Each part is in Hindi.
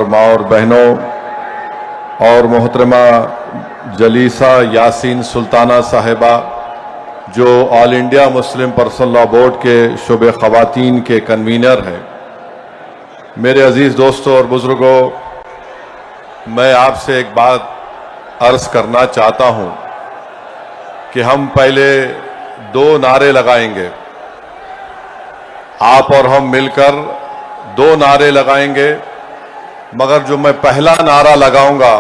और माँ और बहनों और मोहतरमा जलीसा यासीन सुल्ताना साहिबा जो all India Muslim personal law board के शुबे ख़वातीन के कन्वीनर हैं, मेरे अजीज़ दोस्तों और बुज़ुर्गों, मैं आपसे एक बात अर्ज़ करना चाहता हूं कि हम पहले 2 नारे लगाएंगे। आप और हम मिलकर 2 नारे लगाएंगे, मगर जो मैं पहला नारा लगाऊंगा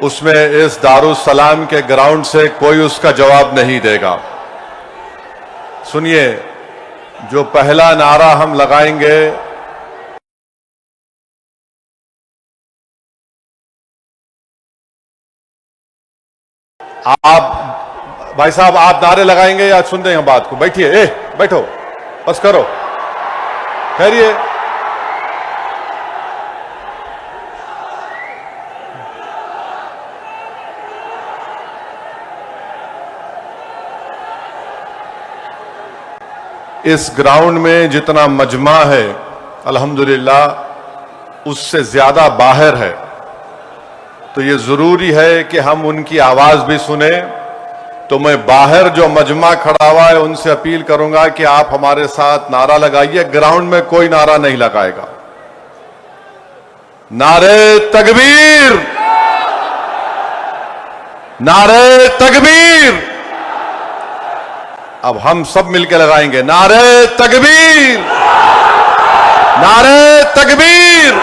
उसमें इस दारुस्सलाम के ग्राउंड से कोई उसका जवाब नहीं देगा। सुनिए, जो पहला नारा हम लगाएंगे, आप भाई साहब आप नारे लगाएंगे या सुन रहे हैं बात को? बैठिए, बैठो, बस करो, ठहरिए। इस ग्राउंड में जितना मजमा है अल्हम्दुलिल्लाह उससे ज्यादा बाहर है, तो ये जरूरी है कि हम उनकी आवाज भी सुने। तो मैं बाहर जो मजमा खड़ा हुआ है उनसे अपील करूंगा कि आप हमारे साथ नारा लगाइए। ग्राउंड में कोई नारा नहीं लगाएगा। नारे तकबीर, नारे तकबीर। अब हम सब मिलकर लगाएंगे नारे तकबीर, नारे तकबीर।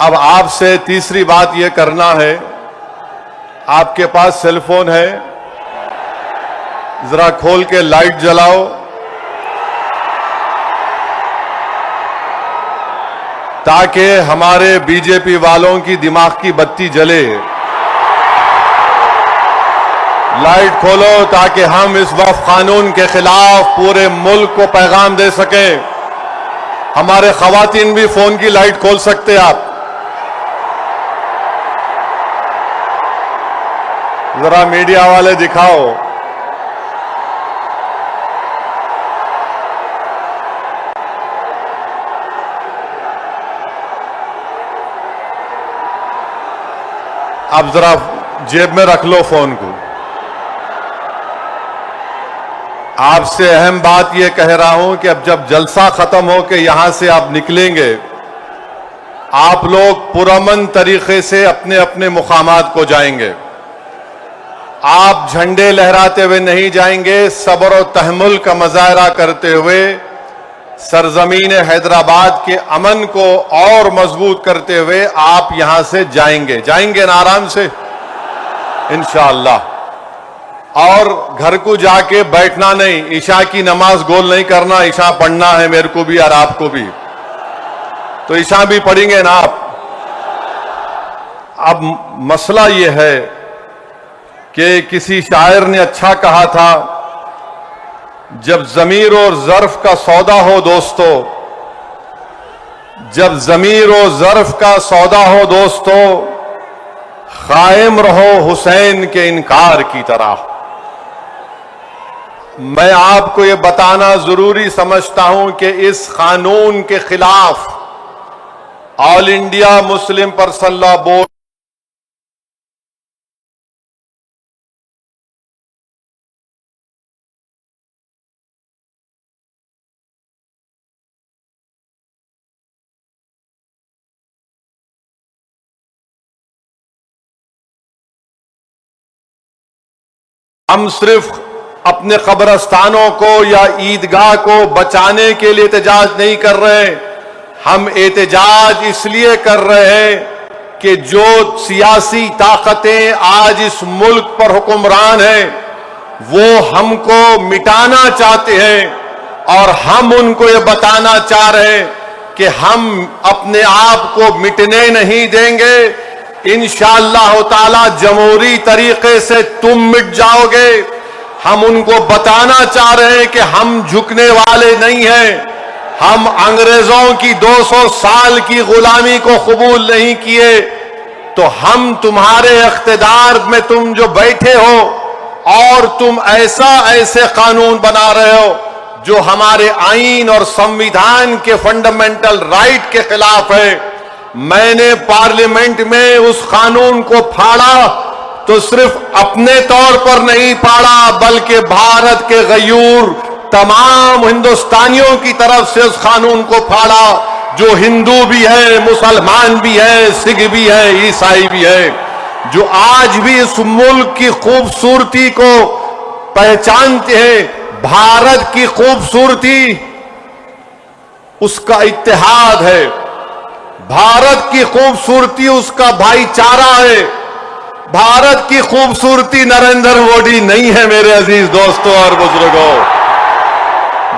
अब आपसे तीसरी बात यह करना है, आपके पास सेलफोन है, जरा खोल के लाइट जलाओ, ताकि हमारे बीजेपी वालों की दिमाग की बत्ती जले। लाइट खोलो ताकि हम इस वक्फ कानून के खिलाफ पूरे मुल्क को पैगाम दे सके। हमारे खवातीन भी फोन की लाइट खोल सकते आप। जरा मीडिया वाले दिखाओ। अब जरा जेब में रख लो फोन को। आपसे अहम बात यह कह रहा हूं कि अब जब जलसा खत्म हो के यहां से आप निकलेंगे, आप लोग पुरअमन तरीके से अपने अपने मुकामात को जाएंगे। आप झंडे लहराते हुए नहीं जाएंगे, सब्र और तहम्मुल का मुजाहरा करते हुए सरजमीन हैदराबाद के अमन को और मजबूत करते हुए आप यहां से जाएंगे। जाएंगे ना आराम से इंशाअल्लाह। और घर को जाके बैठना नहीं, ईशा की नमाज गोल नहीं करना। ईशा पढ़ना है मेरे को भी और आपको भी, तो ईशा भी पढ़ेंगे ना आप। अब मसला यह है कि किसी शायर ने अच्छा कहा था, जब ज़मीर और ज़र्फ का सौदा हो दोस्तों, जब ज़मीर और ज़र्फ का सौदा हो दोस्तों, कायम रहो हुसैन के इनकार की तरह। मैं आपको यह बताना जरूरी समझता हूं कि इस कानून के खिलाफ all India Muslim personal law board हम सिर्फ अपने कब्रस्तानों को या ईदगाह को बचाने के लिए एहतजाज नहीं कर रहे। हम एहतजाज इसलिए कर रहे हैं कि जो सियासी ताकतें आज इस मुल्क पर हुक्मरान हैं वो हमको मिटाना चाहते हैं, और हम उनको ये बताना चाह रहे हैं कि हम अपने आप को मिटने नहीं देंगे। इंशाअल्लाह ताला जमहूरी तरीके से तुम मिट जाओगे। हम उनको बताना चाह रहे हैं कि हम झुकने वाले नहीं हैं। हम अंग्रेजों की 200 साल की गुलामी को कबूल नहीं किए, तो हम तुम्हारे इख्तिदार में तुम जो बैठे हो और तुम ऐसे कानून बना रहे हो जो हमारे आईन और संविधान के फंडामेंटल राइट के खिलाफ है। मैंने पार्लियामेंट में उस कानून को फाड़ा तो सिर्फ अपने तौर पर नहीं फाड़ा, बल्कि भारत के गयूर तमाम हिंदुस्तानियों की तरफ से उस कानून को फाड़ा, जो हिंदू भी है, मुसलमान भी है, सिख भी है, ईसाई भी है, जो आज भी इस मुल्क की खूबसूरती को पहचानते हैं। भारत की खूबसूरती उसका इत्तेहाद है, भारत की खूबसूरती उसका भाईचारा है। भारत की खूबसूरती नरेंद्र मोदी नहीं है मेरे अजीज दोस्तों और बुजुर्गों,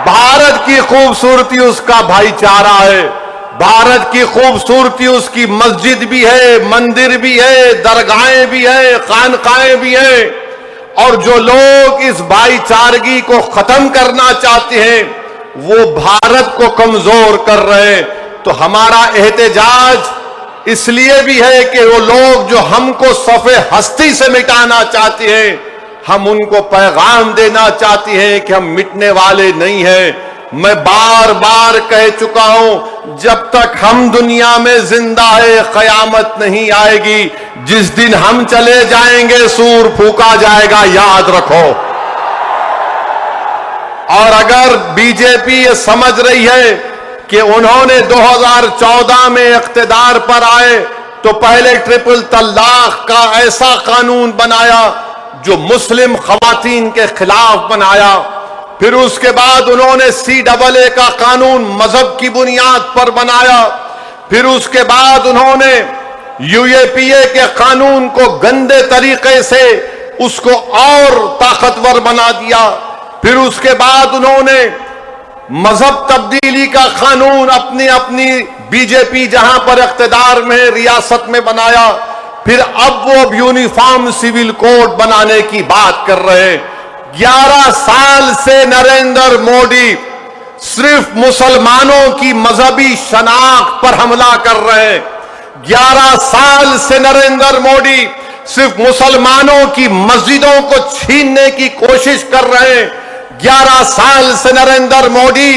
भारत की खूबसूरती उसका भाईचारा है। भारत की खूबसूरती उसकी मस्जिद भी है, मंदिर भी है, दरगाहें भी है, खानकाएं भी है। और जो लोग इस भाईचारगी को खत्म करना चाहते हैं वो भारत को कमजोर कर रहे हैं। तो हमारा एहतजाज इसलिए भी है कि वो लोग जो हमको सफ़े हस्ती से मिटाना चाहते हैं, हम उनको पैगाम देना चाहते हैं कि हम मिटने वाले नहीं हैं। मैं बार बार कह चुका हूं, जब तक हम दुनिया में जिंदा है कयामत नहीं आएगी। जिस दिन हम चले जाएंगे सूर फूका जाएगा, याद रखो। और अगर बीजेपी ये समझ रही है कि उन्होंने 2014 में इख्तिदार पर आए तो पहले ट्रिपल तलाक का ऐसा कानून बनाया जो मुस्लिम खवातीन के खिलाफ बनाया, फिर उसके बाद उन्होंने CAA का कानून मजहब की बुनियाद पर बनाया, फिर उसके बाद उन्होंने UAPA के कानून को गंदे तरीके से उसको और ताकतवर बना दिया, फिर उसके बाद उन्होंने मजहब तब्दीली का कानून अपनी अपनी बीजेपी जहां पर इख्तिदार में रियासत में बनाया, फिर अब वो यूनिफॉर्म सिविल कोड बनाने की बात कर रहे हैं। 11 साल से नरेंद्र मोदी सिर्फ मुसलमानों की मजहबी शनाख्त पर हमला कर रहे हैं। 11 साल से नरेंद्र मोदी सिर्फ मुसलमानों की मस्जिदों को छीनने की कोशिश कर रहे हैं। 11 साल से नरेंद्र मोदी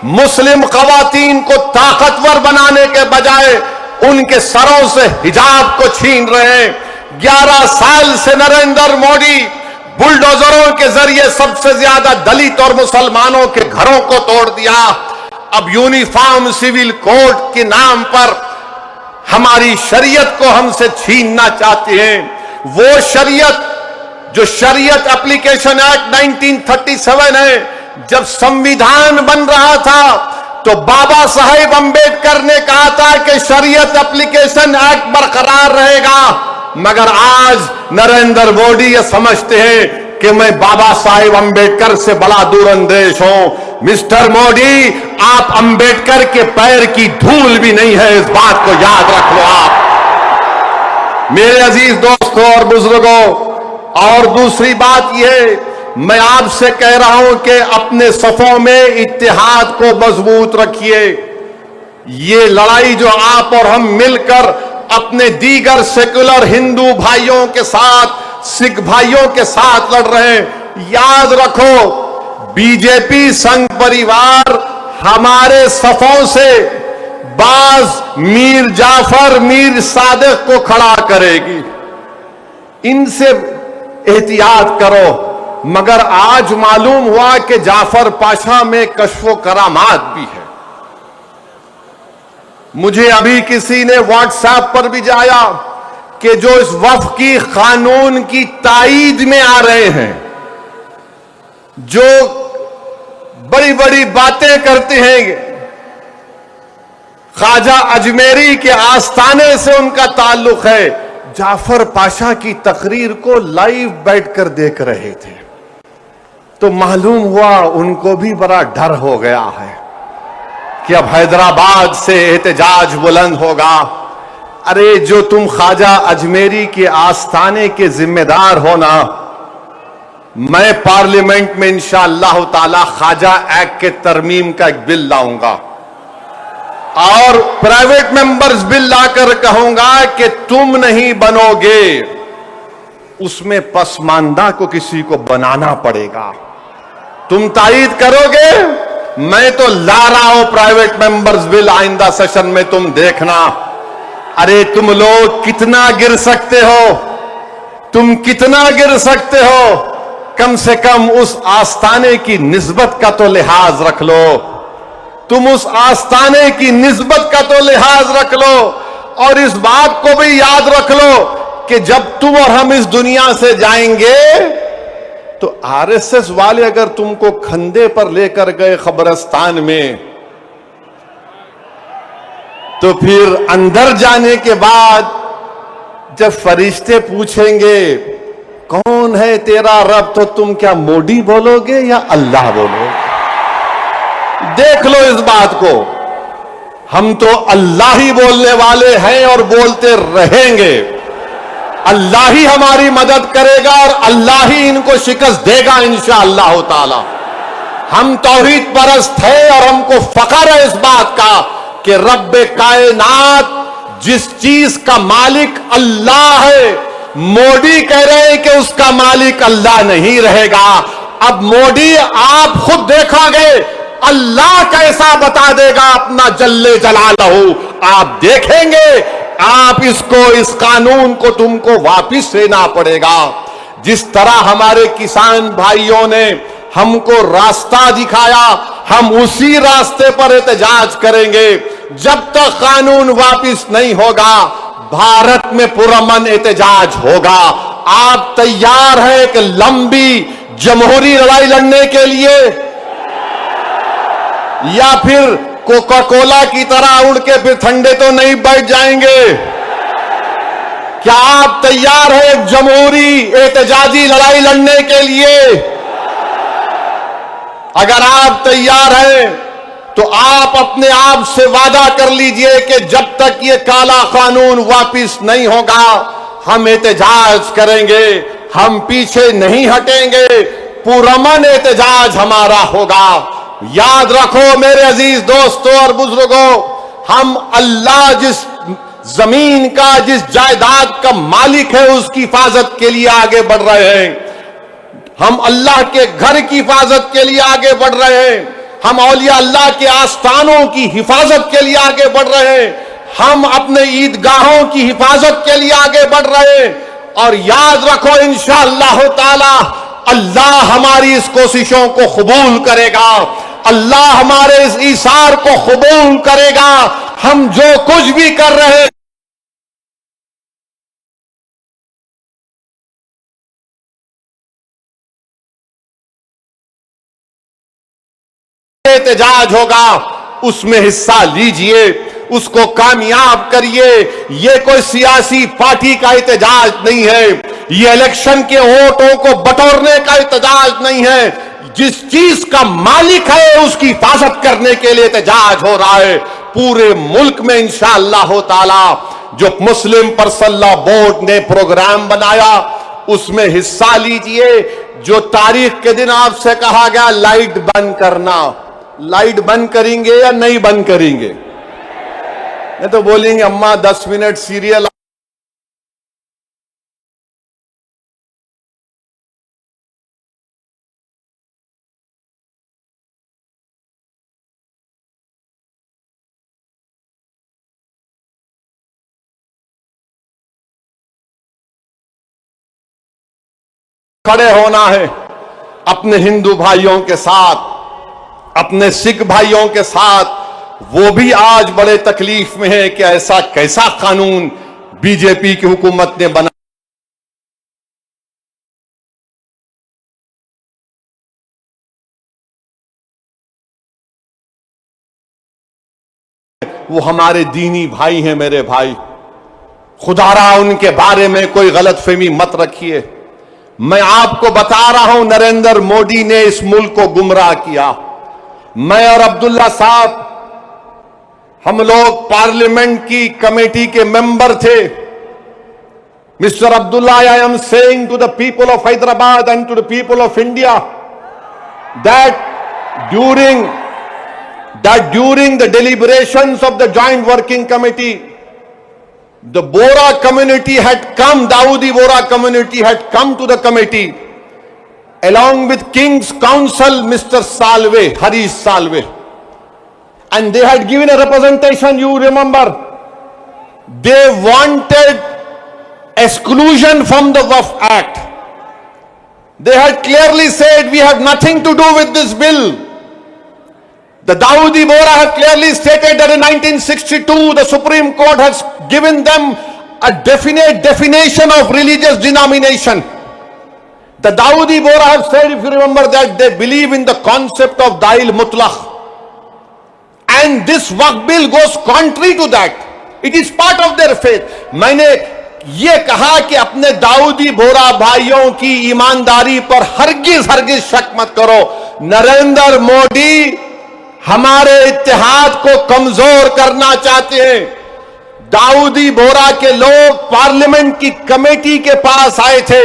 मुस्लिम खवातीन को ताकतवर बनाने के बजाय उनके सरों से हिजाब को छीन रहे हैं। 11 साल से नरेंद्र मोदी बुलडोजरों के जरिए सबसे ज्यादा दलित और मुसलमानों के घरों को तोड़ दिया। अब यूनिफॉर्म सिविल कोड के नाम पर हमारी शरीयत को हमसे छीनना चाहते हैं। वो शरीयत जो शरीयत एप्लीकेशन एक्ट 1937 है, जब संविधान बन रहा था तो बाबा साहेब अंबेडकर ने कहा था कि शरीयत एप्लीकेशन एक्ट बरकरार रहेगा, मगर आज नरेंद्र मोदी ये समझते हैं कि मैं बाबा साहेब अंबेडकर से बड़ा दूरंदेश हूं। मिस्टर मोदी, आप अंबेडकर के पैर की धूल भी नहीं है, इस बात को याद रख लो आप मेरे अजीज दोस्तों और बुजुर्गों। और दूसरी बात यह, मैं आपसे कह रहा हूं कि अपने सफों में इत्तेहाद को मजबूत रखिए। ये लड़ाई जो आप और हम मिलकर अपने दीगर सेक्युलर हिंदू भाइयों के साथ, सिख भाइयों के साथ लड़ रहे हैं, याद रखो बीजेपी संघ परिवार हमारे सफों से बाज मीर जाफर, मीर सादिक को खड़ा करेगी। इनसे एहतियात करो। मगर आज मालूम हुआ कि जाफर पाशा में कश्फो करामात भी है। मुझे अभी किसी ने व्हाट्सएप पर भी जाया कि जो इस वक्फ की कानून की ताईद में आ रहे हैं, जो बड़ी बड़ी बातें करते हैं, ख्वाजा अजमेरी के आस्थाने से उनका ताल्लुक है, जाफर पाशा की तकरीर को लाइव बैठकर देख रहे थे, तो मालूम हुआ उनको भी बड़ा डर हो गया है कि अब हैदराबाद से एहतजाज बुलंद होगा। अरे जो तुम ख्वाजा अजमेरी के आस्थाने के जिम्मेदार हो ना, मैं पार्लियामेंट में इंशाअल्लाह ताला ख्वाजा एक्ट के तरमीम का एक बिल लाऊंगा और प्राइवेट मेंबर्स बिल लाकर कहूंगा कि तुम नहीं बनोगे, उसमें पसमानदा को किसी को बनाना पड़ेगा। तुम तायीद करोगे? मैं तो ला रहा हूं प्राइवेट मेंबर्स बिल आइंदा सेशन में, तुम देखना। अरे तुम लोग कितना गिर सकते हो, तुम कितना गिर सकते हो? कम से कम उस आस्ताने की निस्बत का तो लिहाज रख लो। तुम उस आस्ताने की निस्बत का तो लिहाज रख लो। और इस बात को भी याद रख लो कि जब तुम और हम इस दुनिया से जाएंगे तो आरएसएस वाले अगर तुमको खंदे पर लेकर गए कब्रिस्तान में, तो फिर अंदर जाने के बाद जब फरिश्ते पूछेंगे कौन है तेरा रब, तो तुम क्या मोदी बोलोगे या अल्लाह बोलोगे? देख लो इस बात को। हम तो अल्लाह ही बोलने वाले हैं और बोलते रहेंगे। अल्लाह ही हमारी मदद करेगा और अल्लाह ही इनको शिकस्त देगा इंशाअल्लाह ताला। हम तौहीद परस्त हैं और हमको फख्र है इस बात का कि रब्बे कायनात जिस चीज का मालिक अल्लाह है, मोदी कह रहे हैं कि उसका मालिक अल्लाह नहीं रहेगा। अब मोदी आप खुद देखोगे अल्लाह कैसा बता देगा अपना जल्ले जलालहू, आप देखेंगे। आप इसको, इस कानून को तुमको वापिस लेना पड़ेगा। जिस तरह हमारे किसान भाइयों ने हमको रास्ता दिखाया, हम उसी रास्ते पर एहतजाज करेंगे। जब तक कानून वापिस नहीं होगा, भारत में पुरअमन एहतजाज होगा। आप तैयार हैं एक लंबी जमहूरी लड़ाई लड़ने के लिए, या फिर कोका कोला की तरह उड़ के फिर ठंडे तो नहीं बैठ जाएंगे? क्या आप तैयार हैं एक जमहूरी एहतजाजी लड़ाई लड़ने के लिए? अगर आप तैयार हैं तो आप अपने आप से वादा कर लीजिए कि जब तक ये काला कानून वापिस नहीं होगा, हम एहतजाज करेंगे, हम पीछे नहीं हटेंगे, पुरअमन एहतजाज हमारा होगा। याद रखो मेरे अजीज दोस्तों और बुजुर्गों, हम अल्लाह जिस जमीन का, जिस जायदाद का मालिक है, उसकी हिफाजत के लिए आगे बढ़ रहे हैं। हम अल्लाह के घर की हिफाजत के लिए आगे बढ़ रहे हैं। हम औलिया अल्लाह के आस्थानों की हिफाजत के लिए आगे बढ़ रहे हैं। हम अपने ईदगाहों की हिफाजत के लिए आगे बढ़ रहे हैं। और याद रखो इंशाअल्लाह ताला अल्लाह हमारी इस कोशिशों को कबूल करेगा। अल्लाह हमारे इस ईसार को कबूल करेगा। हम जो कुछ भी कर रहे हैं एहतजाज होगा, उसमें हिस्सा लीजिए, उसको कामयाब करिए। ये कोई सियासी पार्टी का एहतजाज नहीं है, ये इलेक्शन के वोटों को बटोरने का एहतजाज नहीं है। जिस चीज का मालिक है उसकी हिफाजत करने के लिए एहतजाज हो रहा है पूरे मुल्क में इंशाअल्लाह ताला। जो मुस्लिम पर्सनल लॉ बोर्ड ने प्रोग्राम बनाया उसमें हिस्सा लीजिए। जो तारीख के दिन आपसे कहा गया लाइट बंद करना, लाइट बंद करेंगे या नहीं बंद करेंगे? नहीं तो बोलेंगे अम्मा 10 मिनट सीरियल खड़े होना है अपने हिंदू भाइयों के साथ, अपने सिख भाइयों के साथ। वो भी आज बड़े तकलीफ में है कि ऐसा कैसा कानून बीजेपी की हुकूमत ने बना। वो हमारे दीनी भाई हैं मेरे भाई, खुदारा उनके बारे में कोई गलतफहमी मत रखिए। मैं आपको बता रहा हूं नरेंद्र मोदी ने इस मुल्क को गुमराह किया। मैं और अब्दुल्ला साहब हम लोग पार्लियामेंट की कमेटी के मेंबर थे। Mister Abdullah, I am saying to the people of Hyderabad and to the people of India that during the deliberations of the joint working committee, the Bora community had come, Dawoodi Bora community had come to the committee along with King's Counsel, Mr. Salve, Harish Salve. And they had given a representation, you remember. They wanted exclusion from the Waqf Act. They had clearly said, we have nothing to do with this bill. The Dawoodi Bohra have clearly stated that in 1962, the Supreme Court has given them a definite definition of religious denomination. The Dawoodi Bohra have said, if you remember, that they believe in the concept of Dail Mutlaq. And this Waqf bill goes contrary to that. It is part of their faith. मैंने ये कहा कि अपने दाऊदी बोरा भाइयों की ईमानदारी पर हरगिज शक मत करो। नरेंद्र मोदी हमारे इत्तेहाद को कमजोर करना चाहते हैं। दाऊदी बोरा के लोग पार्लियामेंट की कमेटी के पास आए थे,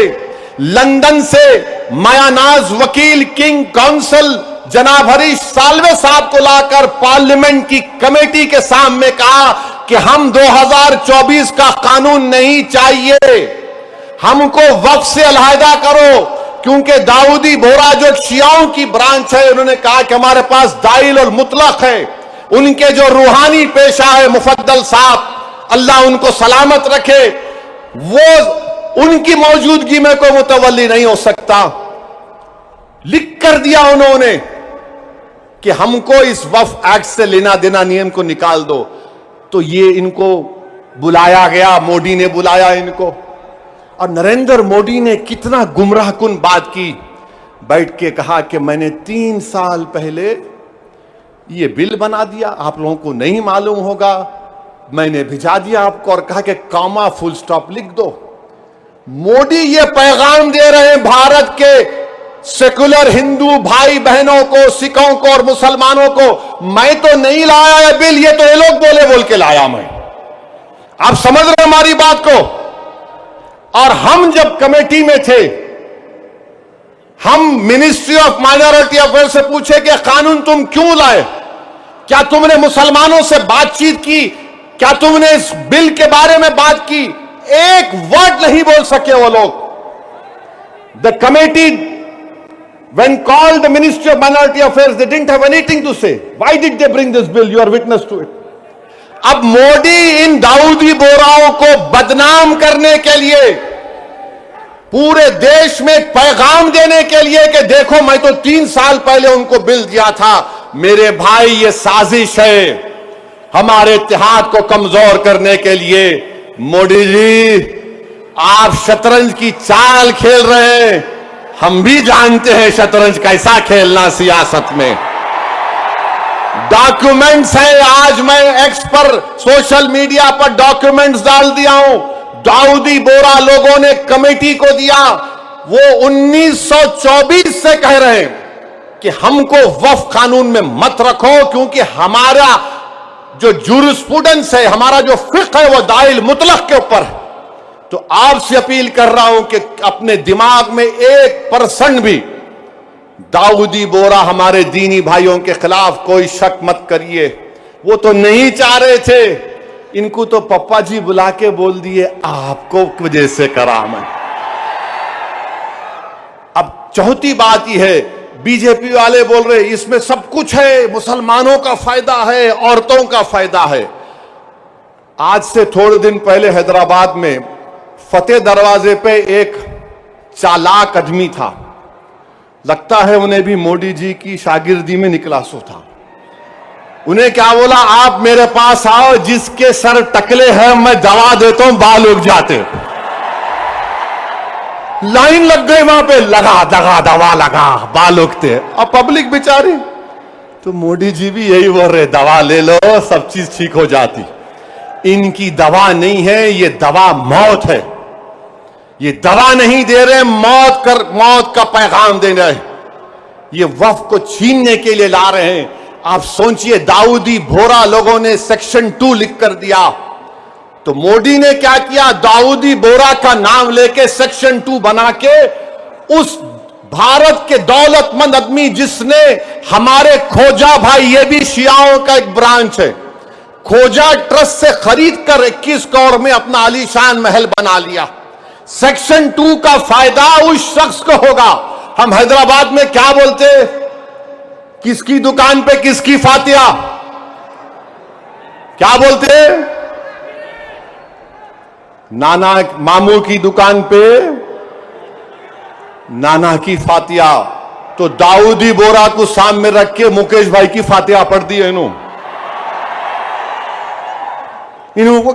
लंदन से मायानाज वकील किंग काउंसिल जनाब हरीश साल्वे साहब को लाकर पार्लियामेंट की कमेटी के सामने कहा कि हम 2024 का कानून नहीं चाहिए, हमको वक्फ से अलहदा करो, क्योंकि दाऊदी बोरा जो शियाओं की ब्रांच है, उन्होंने कहा कि हमारे पास दाइल और मुतलक है। उनके जो रूहानी पेशा है मुफद्दल साहब, अल्लाह उनको सलामत रखे, वो उनकी मौजूदगी में कोई मुतवल्ली नहीं हो सकता। लिख कर दिया उन्होंने कि हमको इस वक्फ एक्ट से लेना देना, नियम को निकाल दो। तो ये इनको बुलाया गया, मोदी ने बुलाया इनको, और नरेंद्र मोदी ने कितना गुमराहकुन बात की, बैठ के कहा कि मैंने 3 साल पहले ये बिल बना दिया, आप लोगों को नहीं मालूम होगा, मैंने भिजा दिया आपको और कहा कि कॉमा फुल स्टॉप लिख दो। मोदी ये पैगाम दे रहे हैं भारत के सेकुलर हिंदू भाई बहनों को, सिखों को और मुसलमानों को, मैं तो नहीं लाया है बिल, ये तो ये लोग बोल के लाया मैं। आप समझ रहे हमारी बात को। और हम जब कमेटी में थे, हम मिनिस्ट्री ऑफ माइनॉरिटी अफेयर्स से पूछे कि कानून तुम क्यों लाए, क्या तुमने मुसलमानों से बातचीत की, क्या तुमने इस बिल के बारे में बात की? एक वर्ड नहीं बोल सके वो लोग। The committee when called the Ministry of Minority Affairs, they didn't have anything to say. Why did they bring this bill? You are witness to it. अब मोदी इन दाऊदी बोराओं को बदनाम करने के लिए, पूरे देश में पैगाम देने के लिए कि देखो मैं तो 3 साल पहले उनको बिल दिया था। मेरे भाई, ये साजिश है हमारे इत्तेहाद को कमजोर करने के लिए। मोदी जी, आप शतरंज की चाल खेल रहे हैं, हम भी जानते हैं शतरंज कैसा खेलना सियासत में। डॉक्यूमेंट्स है, आज मैं एक्स पर सोशल मीडिया पर डॉक्यूमेंट्स डाल दिया हूं। दाऊदी बोरा लोगों ने कमेटी को दिया, वो 1924 से कह रहे हैं कि हमको वक्फ कानून में मत रखो, क्योंकि हमारा जो जूरिस्प्रूडेंस है, हमारा जो फिक्र है, वो दाइल मुतलक के ऊपर है। तो आपसे अपील कर रहा हूं कि अपने दिमाग में 1% भी दाऊदी बोरा हमारे दीनी भाइयों के खिलाफ कोई शक मत करिए। वो तो नहीं चाह रहे थे, इनको तो पप्पा जी बुला के बोल दिए आपको वजह से करा मैं। अब चौथी बात यह है, बीजेपी वाले बोल रहे इसमें सब कुछ है, मुसलमानों का फायदा है, औरतों का फायदा है। आज से थोड़े दिन पहले हैदराबाद में फतेह दरवाजे पे एक चालाक आदमी था, लगता है उन्हें भी मोदी जी की शागिर्दी में निकला सो था। उन्हें क्या बोला, आप मेरे पास आओ, जिसके सर टकले हैं मैं दवा देता हूं, बाल उग जाते। लाइन लग गई वहां पे, लगा दवा लगा, बाल उगते। अब पब्लिक बेचारी, तो मोदी जी भी यही बोल रहे, दवा ले लो सब चीज ठीक हो जाती। इनकी दवा नहीं है, ये दवा मौत है। ये दवा नहीं दे रहे, मौत का पैगाम दे रहे। ये वक्फ को छीनने के लिए ला रहे हैं। आप सोचिए, दाऊदी बोरा लोगों ने सेक्शन 2 लिख कर दिया, तो मोदी ने क्या किया, दाऊदी बोरा का नाम लेके सेक्शन 2 बना के उस भारत के दौलतमंद आदमी जिसने हमारे खोजा भाई, ये भी शियाओं का एक ब्रांच है, खोजा ट्रस्ट से खरीद कर 21 करोड़ में अपना आलीशान महल बना लिया। सेक्शन 2 का फायदा उस शख्स को होगा। हम हैदराबाद में क्या बोलते, किसकी दुकान पे किसकी फातिया, क्या बोलते? नाना मामू की दुकान पे नाना की फातिया। तो दाऊदी बोरा को सामने रख के मुकेश भाई की फातिया पढ़ दी है इन्होंने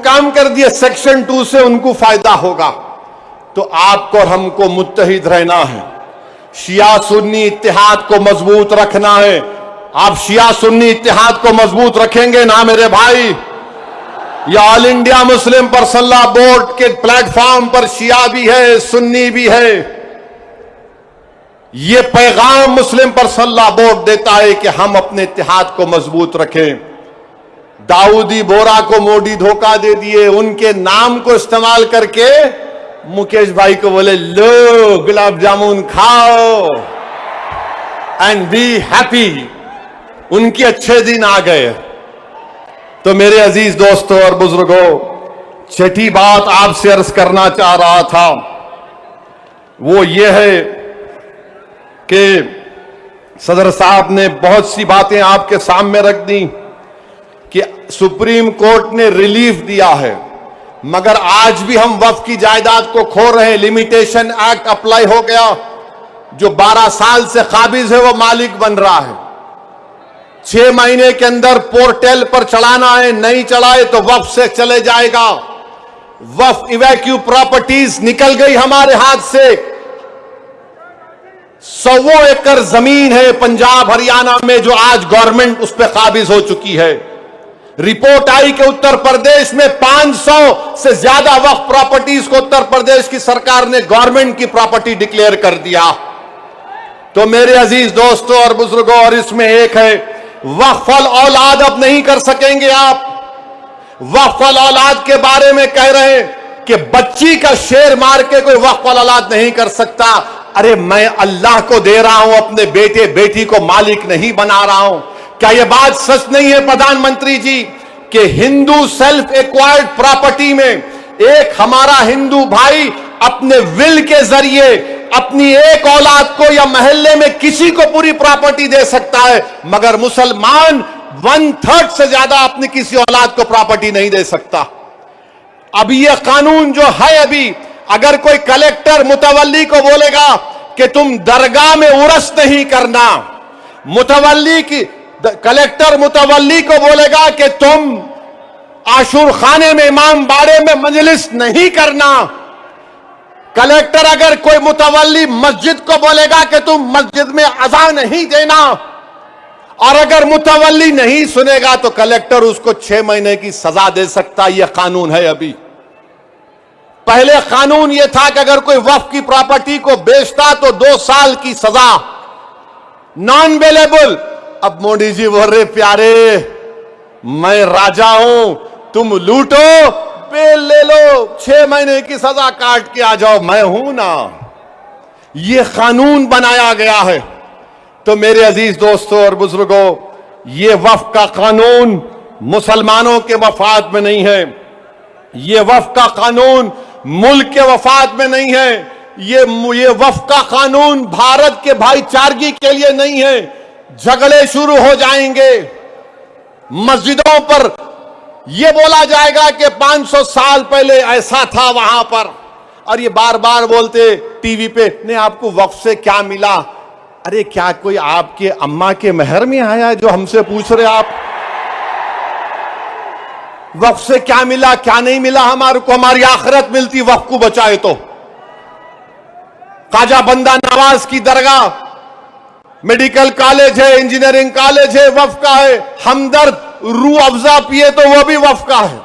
काम कर दिया। सेक्शन 2 से उनको फायदा होगा। तो आपको और हमको मुत्तहिद रहना है, शिया सुन्नी इत्तेहाद को मजबूत रखना है। आप शिया सुन्नी इत्तेहाद को मजबूत रखेंगे ना मेरे भाई? ये all India Muslim personal law board के प्लेटफॉर्म पर शिया भी है, सुन्नी भी है। ये पैगाम मुस्लिम पर्सनल लॉ बोर्ड देता है कि हम अपने इत्तेहाद को मजबूत रखें। दाऊदी बोरा को मोदी धोखा दे दिए, उनके नाम को इस्तेमाल करके मुकेश भाई को बोले लो गुलाब जामुन खाओ एंड बी हैप्पी। उनके अच्छे दिन आ गए। तो मेरे अजीज दोस्तों और बुजुर्गों, छठी बात आपसे अर्ज करना चाह रहा था वो ये है कि सदर साहब ने बहुत सी बातें आपके सामने रख दी कि सुप्रीम कोर्ट ने रिलीफ दिया है, मगर आज भी हम वक्फ की जायदाद को खो रहे हैं। लिमिटेशन एक्ट अप्लाई हो गया, जो 12 साल से काबिज है वो मालिक बन रहा है। 6 महीने के अंदर पोर्टल पर चढ़ाना है, नहीं चढ़ाए तो वक्फ से चले जाएगा। वक्फ इवैक्यू प्रॉपर्टीज निकल गई हमारे हाथ से। 100 एकड़ जमीन है पंजाब हरियाणा में जो आज गवर्नमेंट उस पर काबिज हो चुकी है। रिपोर्ट आई कि उत्तर प्रदेश में 500 से ज्यादा वक्फ प्रॉपर्टीज को उत्तर प्रदेश की सरकार ने गवर्नमेंट की प्रॉपर्टी डिक्लेयर कर दिया। तो मेरे अजीज दोस्तों और बुजुर्गों, और इसमें एक है वक्फ औलाद अब नहीं कर सकेंगे आप। वक्फ औलाद के बारे में कह रहे हैं कि बच्ची का शेर मार के कोई वक्फ औलाद नहीं कर सकता। अरे मैं अल्लाह को दे रहा हूं, अपने बेटे बेटी को मालिक नहीं बना रहा हूं। क्या यह बात सच नहीं है प्रधानमंत्री जी कि हिंदू सेल्फ एक्वायर्ड प्रॉपर्टी में एक हमारा हिंदू भाई अपने विल के जरिए अपनी एक औलाद को या मोहल्ले में किसी को पूरी प्रॉपर्टी दे सकता है, मगर मुसलमान 1/3 से ज्यादा अपनी किसी औलाद को प्रॉपर्टी नहीं दे सकता। अब यह कानून जो है, अभी अगर कोई कलेक्टर मुतवल्ली को बोलेगा कि तुम दरगाह में उर्स नहीं करना, कलेक्टर मुतवल्ली को बोलेगा कि तुम आशूर खाने में इमाम बाड़े में मजलिस नहीं करना, कलेक्टर अगर कोई मुतवल्ली मस्जिद को बोलेगा कि तुम मस्जिद में अज़ान नहीं देना, और अगर मुतवल्ली नहीं सुनेगा तो कलेक्टर उसको 6 महीने की सजा दे सकता। यह कानून है। अभी पहले कानून यह था कि अगर कोई वक्फ की प्रॉपर्टी को बेचता तो 2 साल की सजा, नॉन बेलेबल। अब मोदी जी बोल रहे प्यारे मैं राजा हूं, तुम लूटो बेल ले लो, 6 महीने की सजा काट के आ जाओ, मैं हूं ना। यह कानून बनाया गया है। तो मेरे अजीज दोस्तों और बुजुर्गों, यह वक्फ का कानून मुसलमानों के वफाद में नहीं है। यह वक्फ का कानून मुल्क के वफाद में नहीं है। यह वक्फ का कानून भारत के भाईचारगी के लिए नहीं है। झगड़े शुरू हो जाएंगे। मस्जिदों पर यह बोला जाएगा कि 500 साल पहले ऐसा था वहां पर, और ये बार बार बोलते टीवी पे, नहीं आपको वक्फ से क्या मिला? अरे क्या कोई आपके अम्मा के महर में आया है जो हमसे पूछ रहे आप? वक्फ से क्या मिला क्या नहीं मिला? हमारे को हमारी आखिरत मिलती वक्फ को बचाए तो। ख्वाजा बंदा नवाज की दरगाह, मेडिकल कॉलेज है, इंजीनियरिंग कॉलेज है, वक्फ का है। हमदर्द रूह अफजा पिए तो वो भी वक्फ का है।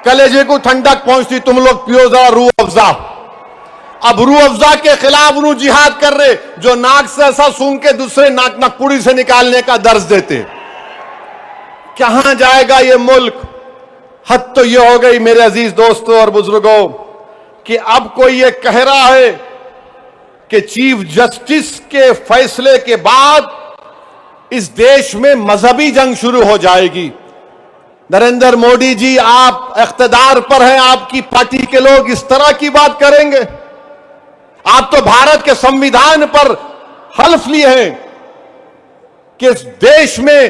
कलेजे को ठंडक पहुंचती, तुम लोग पियो जरा रूह अफजा। अब रूह अफजा के खिलाफ उन्हों जिहाद कर रहे जो नाक से ऐसा सूंघ के दूसरे नाक नकुड़ी से निकालने का दर्ज देते। कहां जाएगा ये मुल्क? हद तो ये हो गई मेरे अजीज दोस्तों और बुजुर्गों कि अब कोई ये कह रहा है कि चीफ जस्टिस के फैसले के बाद इस देश में मजहबी जंग शुरू हो जाएगी। नरेंद्र मोदी जी, आप इख्तिदार पर हैं, आपकी पार्टी के लोग इस तरह की बात करेंगे? आप तो भारत के संविधान पर हल्फ लिए हैं कि इस देश में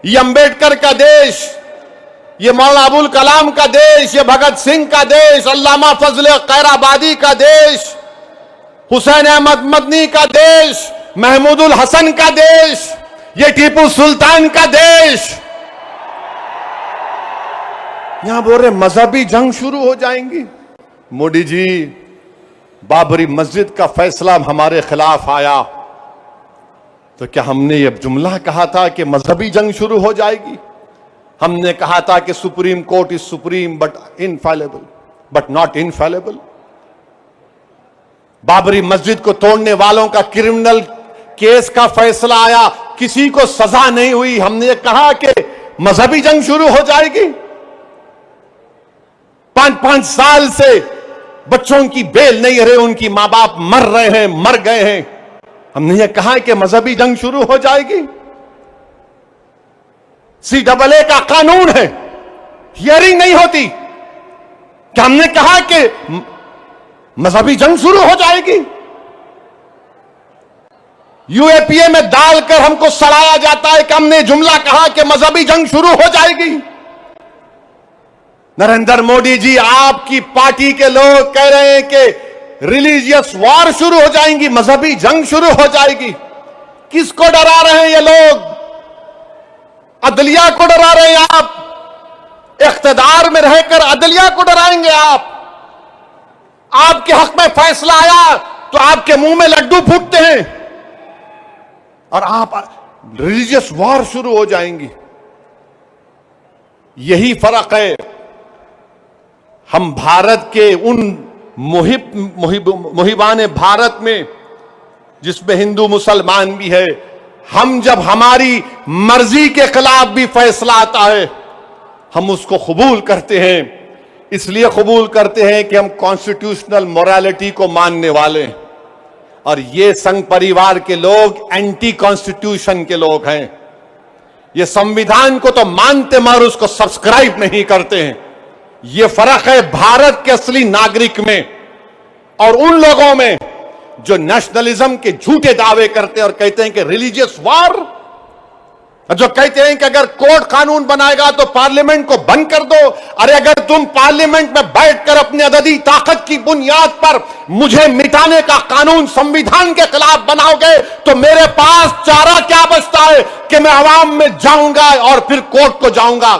ये अंबेडकर का देश, ये मौलाना अबुल कलाम का देश, ये भगत सिंह का देश, अल्लामा फजल खैराबादी का देश, हुसैन अहमद मदनी का देश, महमूदुल हसन का देश, ये टीपू सुल्तान का देश। यहां बोल रहे मजहबी जंग शुरू हो जाएंगी। मोदी जी, बाबरी मस्जिद का फैसला हमारे खिलाफ आया तो क्या हमने ये जुमला कहा था कि मजहबी जंग शुरू हो जाएगी? हमने कहा था कि supreme court is supreme but infallible, but not infallible. Babri मस्जिद को तोड़ने वालों का क्रिमिनल केस का फैसला आया, किसी को सजा नहीं हुई, हमने कहा कि मजहबी जंग शुरू हो जाएगी। 5-5 साल से बच्चों की बेल नहीं रहे, उनकी मां बाप मर रहे हैं, मर गए हैं, हमने ये कहा कि मजहबी जंग शुरू हो जाएगी। CAA का कानून है, हियरिंग नहीं होती, क्या हमने कहा कि मजहबी जंग शुरू हो जाएगी? UAPA में डालकर हमको सड़ाया जाता है कि हमने जुमला कहा कि मजहबी जंग शुरू हो जाएगी। नरेंद्र मोदी जी, आपकी पार्टी के लोग कह रहे हैं कि रिलीजियस वॉर शुरू हो जाएंगी, मजहबी जंग शुरू हो जाएगी। किसको डरा रहे हैं ये लोग? अदलिया को डरा रहे हैं आप? इख्तिदार में रहकर अदलिया को डराएंगे आप? आपके हक में फैसला आया तो आपके मुंह में लड्डू फूटते हैं और आप रिलीजियस वॉर शुरू हो जाएंगी। यही फर्क है हम भारत के उन मुहिबान भारत में जिसमें हिंदू मुसलमान भी है। हम जब हमारी मर्जी के खिलाफ भी फैसला आता है हम उसको कबूल करते हैं। इसलिए कबूल करते हैं कि हम कॉन्स्टिट्यूशनल मोरालिटी को मानने वाले हैं और ये संघ परिवार के लोग एंटी कॉन्स्टिट्यूशन के लोग हैं। ये संविधान को तो मानते मगर उसको सब्सक्राइब नहीं करते हैं। ये फर्क है भारत के असली नागरिक में और उन लोगों में जो नेशनलिज्म के झूठे दावे करते हैं और कहते हैं कि रिलीजियस वॉर, जो कहते हैं कि अगर कोर्ट कानून बनाएगा तो पार्लियामेंट को बंद कर दो। अरे अगर तुम पार्लियामेंट में बैठकर अपने अददी ताकत की बुनियाद पर मुझे मिटाने का कानून संविधान के खिलाफ बनाओगे तो मेरे पास चारा क्या बचता है कि मैं अवाम में जाऊंगा और फिर कोर्ट को जाऊंगा।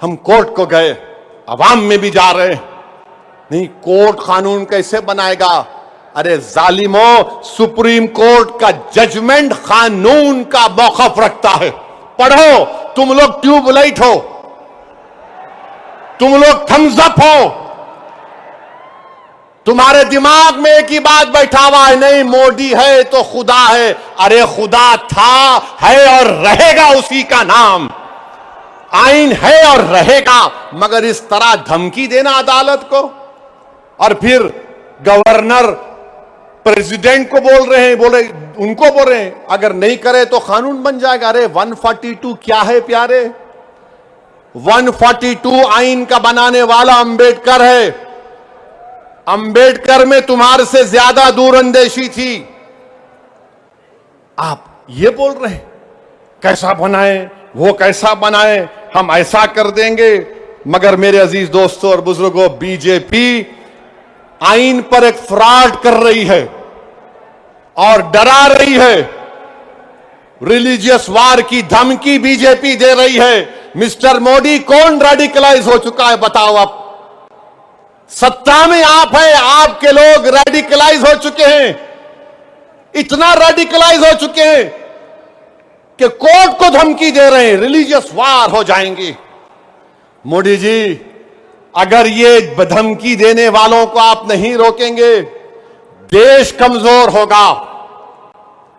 हम कोर्ट को गए, अवाम में भी जा रहे नहीं। कोर्ट कानून कैसे बनाएगा? अरे जालिमों, सुप्रीम कोर्ट का जजमेंट कानून का मौकफ रखता है। पढ़ो, तुम लोग ट्यूबलाइट हो, तुम लोग थम्स अप हो, तुम्हारे दिमाग में एक ही बात बैठा हुआ है, नहीं मोदी है तो खुदा है। अरे खुदा था, है और रहेगा उसी का नाम। आइन है और रहेगा, मगर इस तरह धमकी देना अदालत को और फिर गवर्नर प्रेसिडेंट को बोल रहे हैं, उनको बोल रहे हैं अगर नहीं करे तो कानून बन जाएगा। अरे 142 क्या है प्यारे? 142 आइन का बनाने वाला अंबेडकर है। अंबेडकर में तुम्हारे से ज्यादा दूरअंदेशी थी। आप ये बोल रहे हैं कैसा बनाए, वो कैसा बनाए, हम ऐसा कर देंगे। मगर मेरे अजीज दोस्तों और बुजुर्गों, बीजेपी आइन पर एक फ्रॉड कर रही है और डरा रही है। रिलीजियस वार की धमकी बीजेपी दे रही है। मिस्टर मोदी, कौन रेडिकलाइज हो चुका है बताओ आप? सत्ता में आप है, आपके लोग रेडिकलाइज हो चुके हैं। इतना रेडिकलाइज हो चुके हैं कि कोर्ट को धमकी दे रहे हैं, रिलीजियस वार हो जाएंगी। मोदी जी, अगर ये धमकी देने वालों को आप नहीं रोकेंगे, देश कमजोर होगा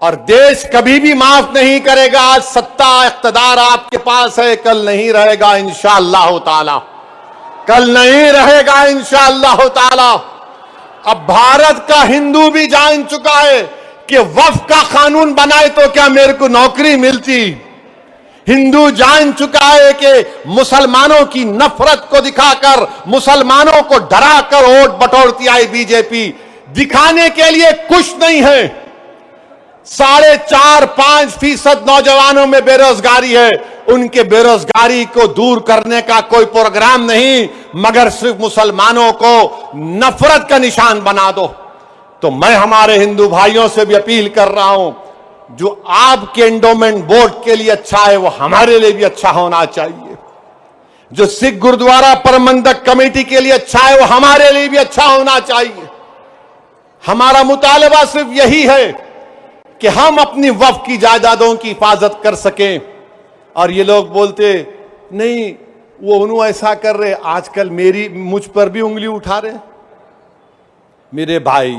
और देश कभी भी माफ नहीं करेगा। आज सत्ता इख्तिदार आपके पास है, कल नहीं रहेगा इंशाअल्लाह ताला, कल नहीं रहेगा इंशाअल्लाह ताला। अब भारत का हिंदू भी जान चुका है कि वक्फ का कानून बनाए तो क्या मेरे को नौकरी मिलती। हिंदू जान चुका है कि मुसलमानों की नफरत को दिखाकर, मुसलमानों को डराकर वोट बटोरती आई बीजेपी। दिखाने के लिए कुछ नहीं है। 4.5-5% नौजवानों में बेरोजगारी है। उनके बेरोजगारी को दूर करने का कोई प्रोग्राम नहीं, मगर सिर्फ मुसलमानों को नफरत का निशान बना दो। तो मैं हमारे हिंदू भाइयों से भी अपील कर रहा हूं, जो आपके एंडोमेंट बोर्ड के लिए अच्छा है वो हमारे लिए भी अच्छा होना चाहिए। जो सिख गुरुद्वारा प्रबंधक कमेटी के लिए अच्छा है वो हमारे लिए भी अच्छा होना चाहिए। हमारा मुतालबा सिर्फ यही है कि हम अपनी वक्फ की जायदादों की हिफाजत कर सकें। और ये लोग बोलते नहीं वो उन्होंने ऐसा कर रहे, आजकल मुझ पर भी उंगली उठा रहे। मेरे भाई,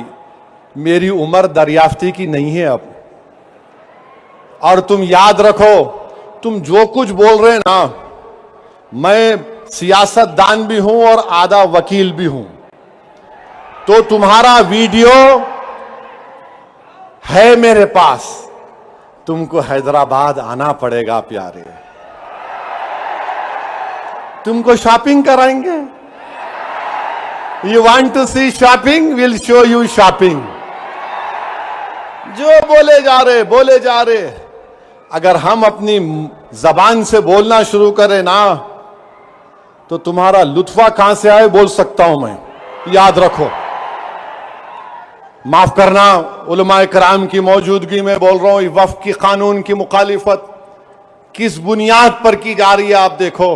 मेरी उम्र दरियाफ्ती की नहीं है अब। और तुम याद रखो, तुम जो कुछ बोल रहे ना, मैं सियासतदान भी हूं और आधा वकील भी हूं। तो तुम्हारा वीडियो है मेरे पास, तुमको हैदराबाद आना पड़ेगा प्यारे। तुमको शॉपिंग कराएंगे। You want to see shopping, will show you shopping. जो बोले जा रहे। अगर हम अपनी जबान से बोलना शुरू करें ना, तो तुम्हारा लुत्फा कहां से आए बोल सकता हूं मैं। याद रखो, माफ करना, उलमाए कराम की मौजूदगी में बोल रहा हूं। वक्फ की कानून की मुखालिफत किस बुनियाद पर की जा रही है आप देखो।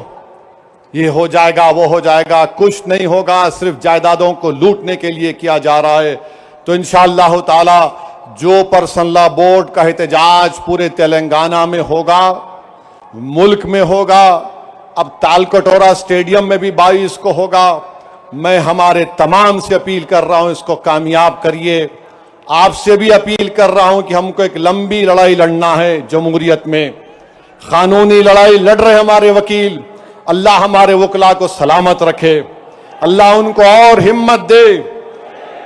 ये हो जाएगा, वो हो जाएगा, कुछ नहीं होगा, सिर्फ जायदादों को लूटने के लिए किया जा रहा है। तो इंशाअल्लाह ताला जो पर्सनल लॉ बोर्ड का एहतजाज पूरे तेलंगाना में होगा, मुल्क में होगा, अब तालकटोरा स्टेडियम में भी 22 को होगा। मैं हमारे तमाम से अपील कर रहा हूं, इसको कामयाब करिए। आपसे भी अपील कर रहा हूं कि हमको एक लंबी लड़ाई लड़ना है जमहूरियत में। कानूनी लड़ाई लड़ रहे हमारे वकील, अल्लाह हमारे वकला को सलामत रखे, अल्लाह उनको और हिम्मत दे,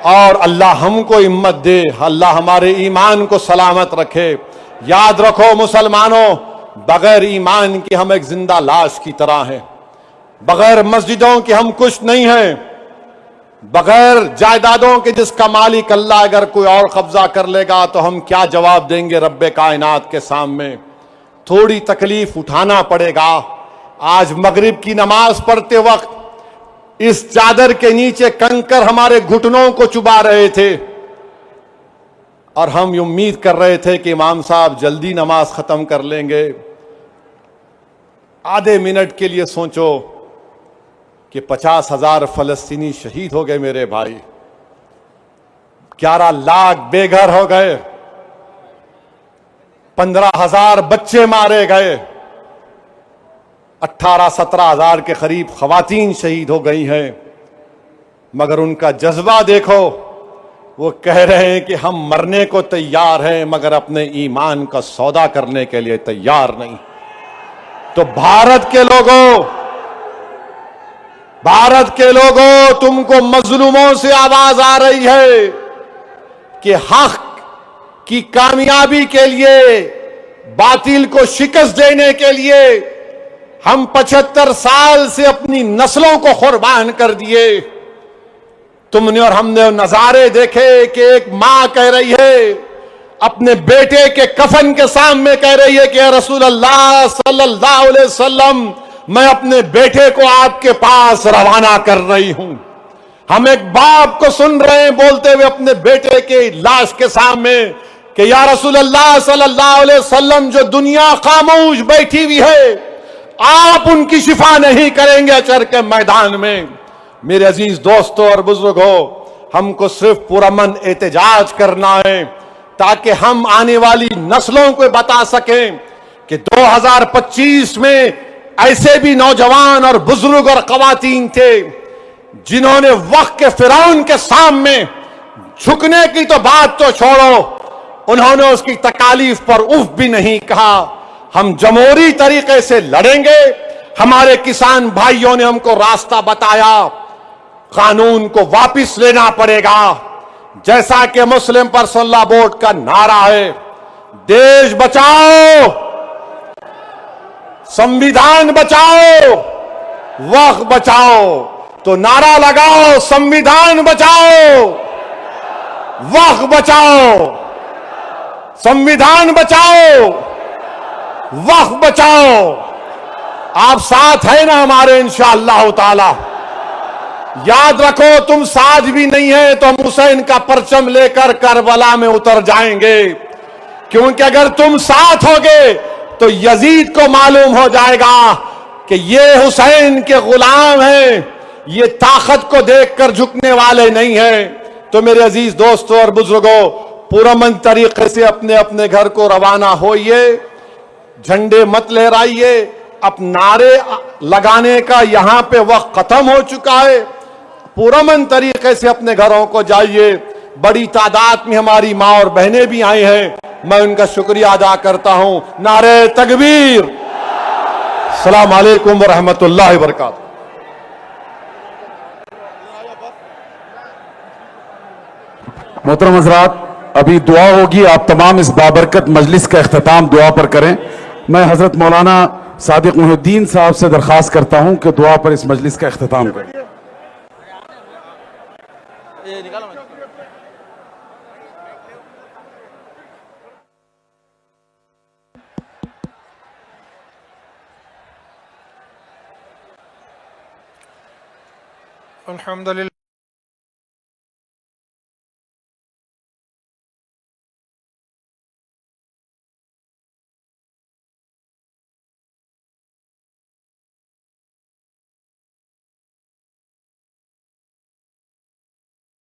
और अल्लाह हमको हिम्मत दे, अल्लाह हमारे ईमान को सलामत रखे। याद रखो मुसलमानों, बगैर ईमान के हम एक जिंदा लाश की तरह हैं। बगैर मस्जिदों के हम कुछ नहीं हैं। बगैर जायदादों के जिसका मालिक अल्लाह अगर कोई और कब्जा कर लेगा तो हम क्या जवाब देंगे रब्बे कायनात के सामने। थोड़ी तकलीफ उठाना पड़ेगा। आज मगरिब की नमाज पढ़ते वक्त इस चादर के नीचे कंकर हमारे घुटनों को चुबा रहे थे, और हम उम्मीद कर रहे थे कि इमाम साहब जल्दी नमाज खत्म कर लेंगे। आधे मिनट के लिए सोचो कि 50,000 फलस्तीनी शहीद हो गए मेरे भाई, 11 लाख बेघर हो गए, 15,000 बच्चे मारे गए, 18-17 हजार के करीब खवातीन शहीद हो गई हैं। मगर उनका जज्बा देखो, वो कह रहे हैं कि हम मरने को तैयार हैं मगर अपने ईमान का सौदा करने के लिए तैयार नहीं। तो भारत के लोगों, तुमको मजलूमों से आवाज आ रही है कि हक की कामयाबी के लिए, बातिल को शिकस्त देने के लिए हम 75 साल से अपनी नस्लों को कुर्बान कर दिए। तुमने और हमने नजारे देखे कि एक मां कह रही है अपने बेटे के कफन के सामने, कह रही है कि रसूल अल्लाह सल्लल्लाहु अलैहि वसल्लम, मैं अपने बेटे को आपके पास रवाना कर रही हूं। हम एक बाप को सुन रहे हैं बोलते हुए अपने बेटे के लाश के सामने कि या रसूल अल्लाह सल्लल्लाहु अलैहि वसल्लम, जो दुनिया खामोश बैठी हुई है, आप उनकी शिफा नहीं करेंगे अचर के मैदान में। मेरे अजीज दोस्तों और बुजुर्गों, हमको सिर्फ पुरअमन एहतजाज करना है ताकि हम आने वाली नस्लों को बता सकें कि 2025 में ऐसे भी नौजवान और बुजुर्ग और खवातीन थे जिन्होंने वक्त के फिरौन के सामने झुकने की तो बात तो छोड़ो, उन्होंने उसकी तकालीफ पर उफ भी नहीं कहा। हम जमहूरी तरीके से लड़ेंगे। हमारे किसान भाइयों ने हमको रास्ता बताया, कानून को वापस लेना पड़ेगा। जैसा कि मुस्लिम पर्सनल लॉ बोर्ड का नारा है, देश बचाओ, संविधान बचाओ, वक्त बचाओ। तो नारा लगाओ, संविधान बचाओ, वक्त बचाओ, संविधान बचाओ, वक्त बचाओ। आप साथ है ना हमारे इंशाअल्लाह ताला। याद रखो, तुम साथ भी नहीं है तो हम हुसैन का परचम लेकर करबला में उतर जाएंगे, क्योंकि अगर तुम साथ होगे तो यजीद को मालूम हो जाएगा कि ये हुसैन के गुलाम हैं, ये ताकत को देखकर झुकने वाले नहीं हैं। तो मेरे अजीज दोस्तों और बुजुर्गों, पुरअमन तरीके से अपने अपने घर को रवाना होइए, झंडे मत लहराइए। अब नारे लगाने का यहां पे वक्त खत्म हो चुका है। पुरअमन तरीके से अपने घरों को जाइए। बड़ी तादाद में हमारी मां और बहनें भी आई हैं, मैं उनका शुक्रिया अदा करता हूं। नारे तकबीर, अस्सलाम वालेकुम व रहमतुल्लाहि व बरकातहू। मोहतरम हज़रात, अभी दुआ होगी, आप तमाम इस बाबरकत मजलिस का इख्तिताम दुआ पर करें। मैं हज़रत मौलाना सादिक मोहिउद्दीन साहब से दरख्वास्त करता हूं कि दुआ पर इस मजलिस का इख्तिताम करें। अल्हम्दुलिल्लाह।